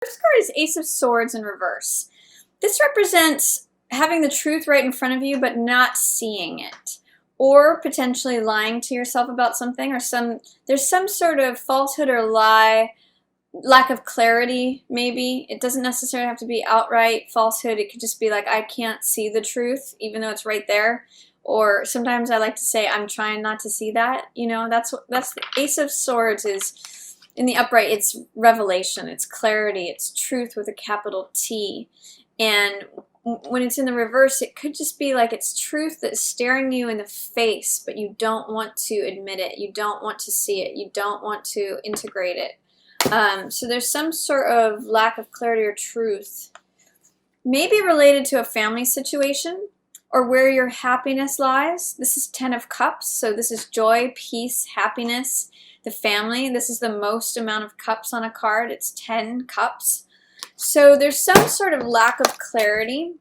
First card is Ace of Swords in reverse. This represents having the truth right in front of you but not seeing it, or potentially lying to yourself about something, or there's some sort of falsehood or lie, lack of clarity maybe. It doesn't necessarily have to be outright falsehood. It could just be like, I can't see the truth even though it's right there. Or sometimes I like to say, I'm trying not to see that. You know, that's the Ace of Swords is. In the upright, it's revelation, it's clarity, it's truth with a capital T. And when it's in the reverse, it could just be like it's truth that's staring you in the face, but you don't want to admit it, you don't want to see it, you don't want to integrate it. So there's some sort of lack of clarity or truth, maybe related to a family situation or where your happiness lies. This is 10 of Cups, so this is joy, peace, happiness, the family. This is the most amount of cups on a card. It's 10 cups. So there's some sort of lack of clarity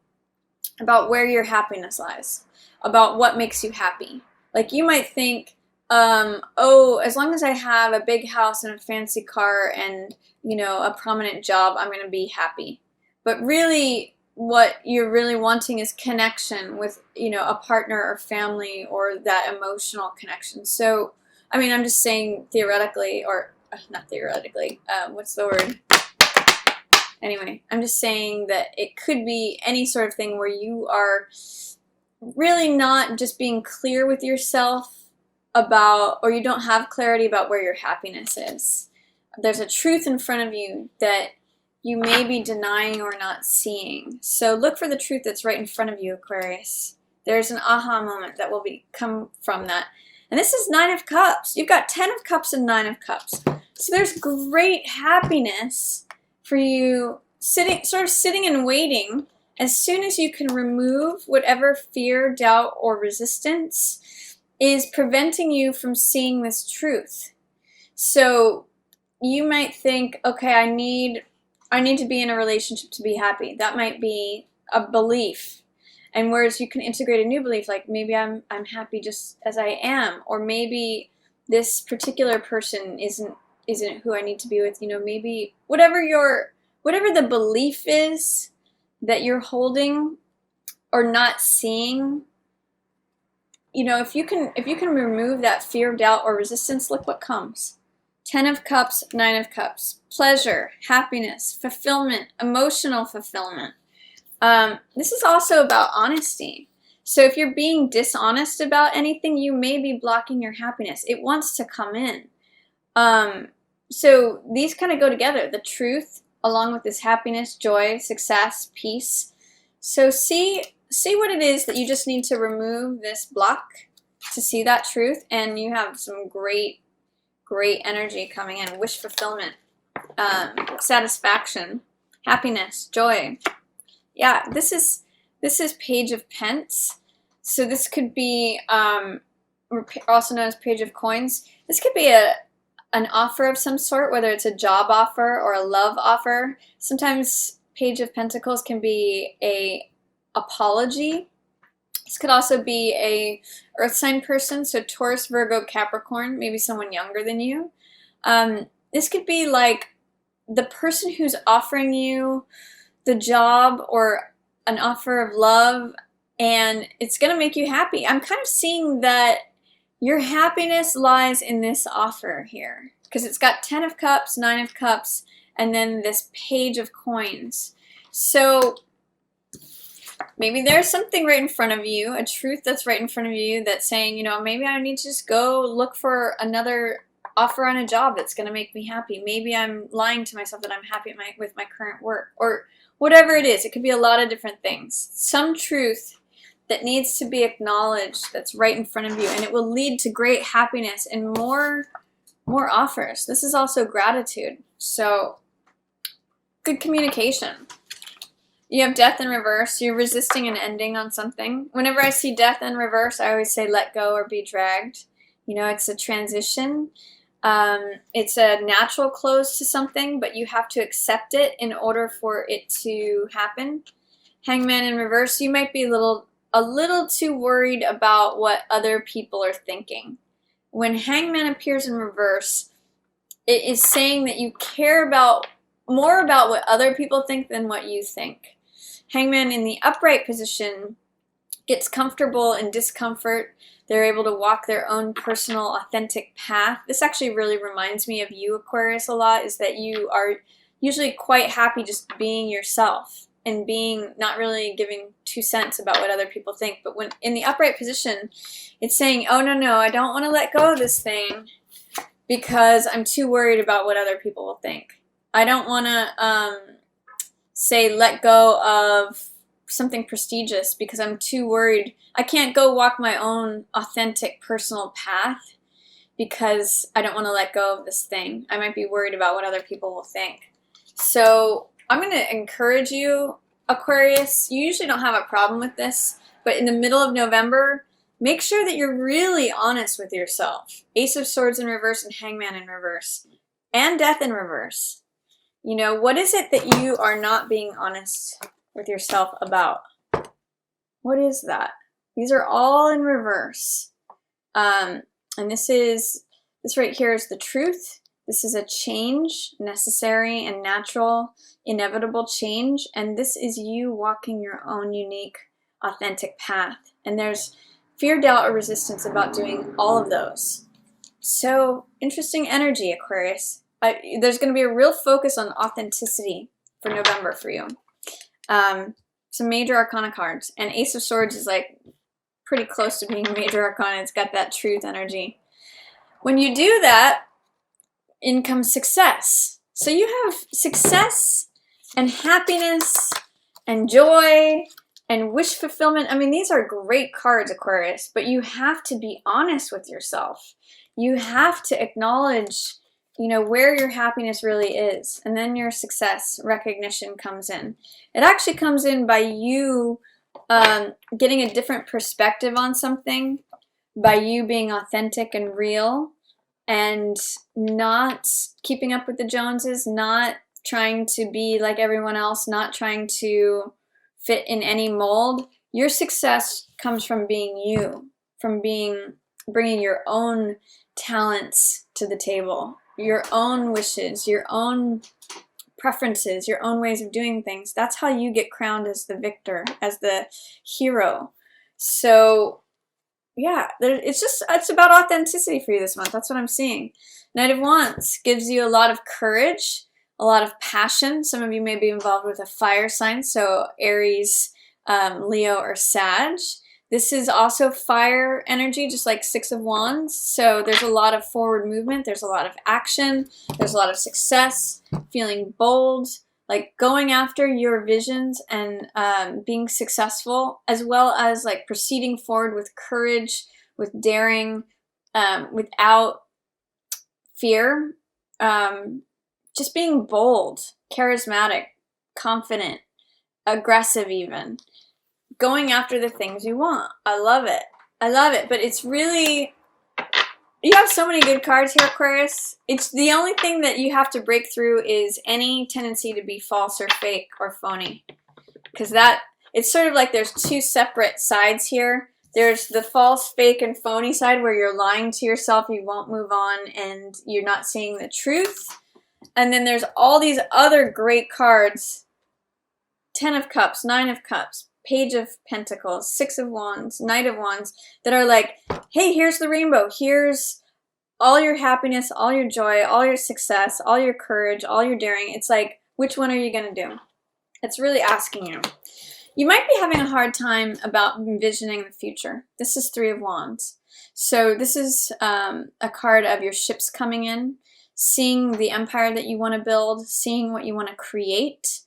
about where your happiness lies, about what makes you happy. Like you might think, oh, as long as I have a big house and a fancy car and, you know, a prominent job, I'm going to be happy. But really, what you're really wanting is connection with, you know, a partner or family, or that emotional connection. So, I mean, I'm just saying theoretically, or not theoretically, what's the word? Anyway, I'm just saying that it could be any sort of thing where you are really not just being clear with yourself about, or you don't have clarity about where your happiness is. There's a truth in front of you that you may be denying or not seeing. So look for the truth that's right in front of you, Aquarius. There's an aha moment that will come from that. And this is 9 of Cups. You've got 10 of Cups and 9 of Cups. So there's great happiness for you sort of sitting and waiting. As soon as you can remove whatever fear, doubt, or resistance is preventing you from seeing this truth. So you might think, okay, I need to be in a relationship to be happy. That might be a belief. And whereas you can integrate a new belief, like maybe I'm happy just as I am, or maybe this particular person isn't who I need to be with. You know, maybe whatever the belief is that you're holding or not seeing. You know, if you can remove that fear, doubt, or resistance, look what comes. 10 of Cups, 9 of Cups. Pleasure, happiness, fulfillment, emotional fulfillment. This is also about honesty. So if you're being dishonest about anything, you may be blocking your happiness. It wants to come in. So these kind of go together. The truth along with this happiness, joy, success, peace. So see what it is that you just need to remove this block to see that truth, and you have some great energy coming in. Wish fulfillment, satisfaction, happiness, joy. Yeah, this is Page of Pence. So this could be also known as Page of Coins. This could be an offer of some sort, whether it's a job offer or a love offer. Sometimes Page of Pentacles can be a apology. This could also be a earth sign person, so Taurus, Virgo, Capricorn, maybe someone younger than you. This could be like the person who's offering you the job or an offer of love, and it's going to make you happy. I'm kind of seeing that your happiness lies in this offer here, because it's got 10 of Cups, 9 of Cups, and then this Page of Coins. So maybe there's something right in front of you, a truth that's right in front of you that's saying, you know, maybe I need to just go look for another offer on a job that's going to make me happy. Maybe I'm lying to myself that I'm happy with my current work, or whatever it is. It could be a lot of different things. Some truth that needs to be acknowledged that's right in front of you, and it will lead to great happiness and more offers. This is also gratitude. So good communication. You have Death in reverse. You're resisting an ending on something. Whenever I see Death in reverse, I always say let go or be dragged. You know, it's a transition. It's a natural close to something, but you have to accept it in order for it to happen. Hangman in reverse, you might be a little too worried about what other people are thinking. When Hangman appears in reverse, it is saying that you care about more about what other people think than what you think. Hangman in the upright position gets comfortable in discomfort. They're able to walk their own personal, authentic path. This actually really reminds me of you, Aquarius, a lot, is that you are usually quite happy just being yourself and being not really giving 2 cents about what other people think. But when in the upright position, it's saying, oh, no, I don't want to let go of this thing because I'm too worried about what other people will think. I don't want to say let go of something prestigious because I'm too worried. I can't go walk my own authentic personal path because I don't want to let go of this thing. I might be worried about what other people will think. So I'm going to encourage you, Aquarius. You usually don't have a problem with this, but in the middle of November, make sure that you're really honest with yourself. Ace of Swords in reverse and Hangman in reverse. And Death in reverse. You know, what is it that you are not being honest with yourself about? What is that? These are all in reverse. And this right here is the truth. This is a change, necessary and natural, inevitable change. And this is you walking your own unique, authentic path. And there's fear, doubt, or resistance about doing all of those. So interesting energy, Aquarius. There's going to be a real focus on authenticity for November for you. Some major arcana cards. And Ace of Swords is like pretty close to being a major arcana. It's got that truth energy. When you do that, in comes success. So you have success and happiness and joy and wish fulfillment. I mean, these are great cards, Aquarius, but you have to be honest with yourself. You have to acknowledge, you know, where your happiness really is. And then your success recognition comes in. It actually comes in by you getting a different perspective on something, by you being authentic and real and not keeping up with the Joneses, not trying to be like everyone else, not trying to fit in any mold. Your success comes from being you, from bringing your own talents to the table, your own wishes, your own preferences, your own ways of doing things. That's how you get crowned as the victor, as the hero. So yeah, it's about authenticity for you this month. That's what I'm seeing. Knight of Wands gives you a lot of courage, a lot of passion. Some of you may be involved with a fire sign, so Aries, Leo, or Sag. This is also fire energy, just like Six of Wands. So there's a lot of forward movement. There's a lot of action. There's a lot of success, feeling bold, like going after your visions and being successful, as well as like proceeding forward with courage, with daring, without fear. Just being bold, charismatic, confident, aggressive even. Going after the things you want. I love it. I love it. But it's really, you have so many good cards here, Aquarius. It's the only thing that you have to break through is any tendency to be false or fake or phony. Because it's sort of like there's two separate sides here. There's the false, fake, and phony side where you're lying to yourself, you won't move on, and you're not seeing the truth. And then there's all these other great cards. 10 of Cups, 9 of Cups, Page of Pentacles, 6 of Wands, Knight of Wands, that are like, hey, here's the rainbow. Here's all your happiness, all your joy, all your success, all your courage, all your daring. It's like, which one are you going to do? It's really asking you. You might be having a hard time about envisioning the future. This is 3 of Wands. So this is a card of your ships coming in, seeing the empire that you want to build, seeing what you want to create.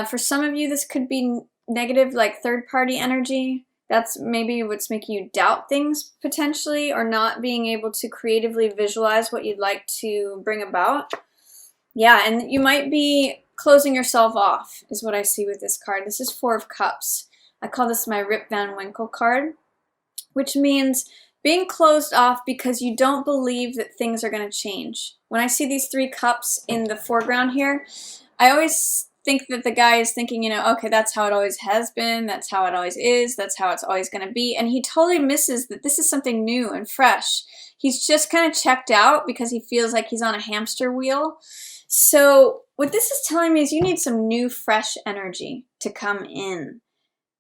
For some of you, this could be negative, like third-party energy. That's maybe what's making you doubt things potentially, or not being able to creatively visualize what you'd like to bring about. Yeah, and you might be closing yourself off is what I see with this card. This is 4 of Cups. I call this my Rip Van Winkle card, which means being closed off because you don't believe that things are going to change. When I see these 3 cups in the foreground here, I always think that the guy is thinking, you know, okay, that's how it always has been, that's how it always is, that's how it's always going to be, and he totally misses that this is something new and fresh. He's just kind of checked out because he feels like he's on a hamster wheel, So what this is telling me is you need some new, fresh energy to come in,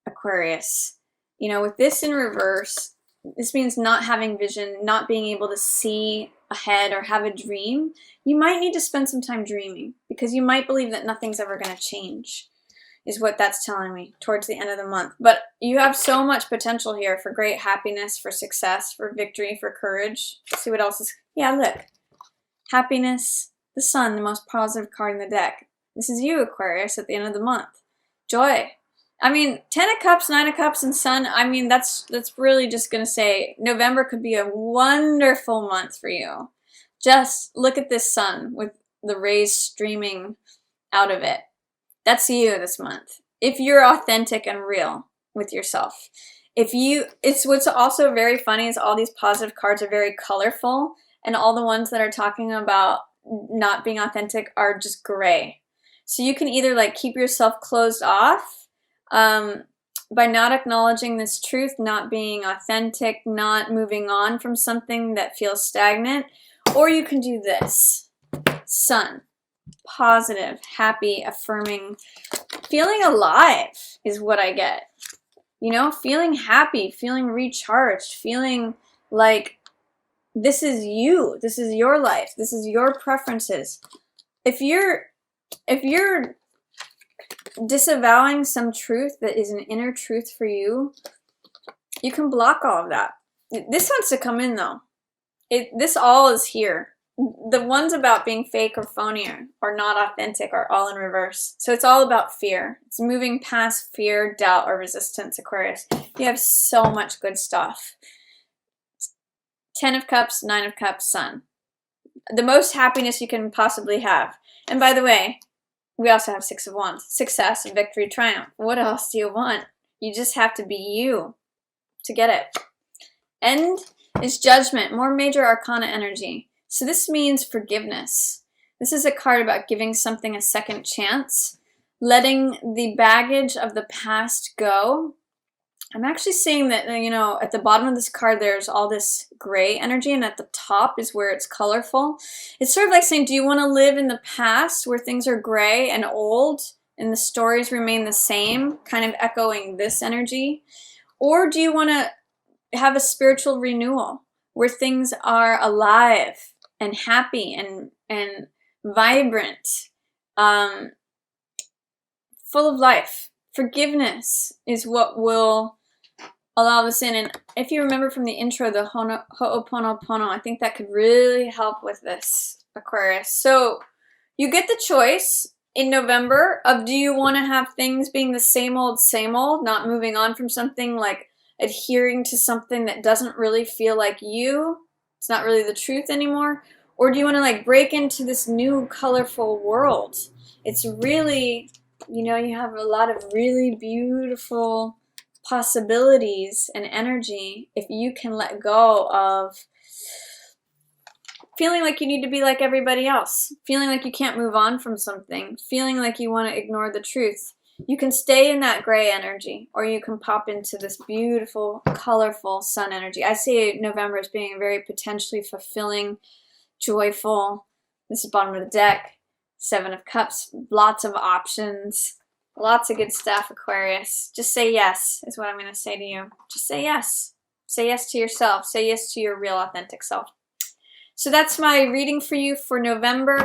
Aquarius. You know, with this in reverse, this means not having vision, not being able to see ahead or have a dream. You might need to spend some time dreaming because you might believe that nothing's ever going to change, is what that's telling me towards the end of the month. But you have so much potential here for great happiness, for success, for victory, for courage. Let's see what else is. Yeah, look. Happiness, the sun, the most positive card in the deck. This is you, Aquarius, at the end of the month. Joy. I mean, 10 of Cups, 9 of Cups, and Sun, I mean, that's really just going to say November could be a wonderful month for you. Just look at this sun with the rays streaming out of it. That's you this month. If you're authentic and real with yourself. It's what's also very funny is all these positive cards are very colorful, and all the ones that are talking about not being authentic are just gray. So you can either like keep yourself closed off by not acknowledging this truth, not being authentic, not moving on from something that feels stagnant, or you can do this. Sun. Positive, happy, affirming, feeling alive is what I get. You know, feeling happy, feeling recharged, feeling like this is you, this is your life, this is your preferences. If you're disavowing some truth that is an inner truth for you, you can block all of that. This wants to come in though. This all is here. The ones about being fake or phony or not authentic are all in reverse. So it's all about fear. It's moving past fear, doubt, or resistance, Aquarius. You have so much good stuff. 10 of Cups, 9 of Cups, Sun. The most happiness you can possibly have. And by the way, we also have 6 of Wands. Success, victory, triumph. What else do you want? You just have to be you to get it. End is Judgment, more major arcana energy. So this means forgiveness. This is a card about giving something a second chance, letting the baggage of the past go. I'm actually seeing that, you know, at the bottom of this card, there's all this gray energy, and at the top is where it's colorful. It's sort of like saying, do you want to live in the past where things are gray and old and the stories remain the same, kind of echoing this energy? Or do you want to have a spiritual renewal where things are alive and happy and vibrant, full of life? Forgiveness is what will allow this in. And if you remember from the intro, the Ho'oponopono, I think that could really help with this, Aquarius. So you get the choice in November of, do you want to have things being the same old, not moving on from something, like adhering to something that doesn't really feel like you, it's not really the truth anymore? Or do you want to like break into this new colorful world? It's really, you know, you have a lot of really beautiful possibilities and energy if you can let go of feeling like you need to be like everybody else, feeling like you can't move on from something, feeling like you want to ignore the truth. You can stay in that gray energy, or you can pop into this beautiful, colorful sun energy. I see November as being very potentially fulfilling, joyful. This is bottom of the deck. 7 of Cups, lots of options, lots of good stuff, Aquarius. Just say yes is what I'm going to say to you. Just say yes. Say yes to yourself. Say yes to your real authentic self. So that's my reading for you for November.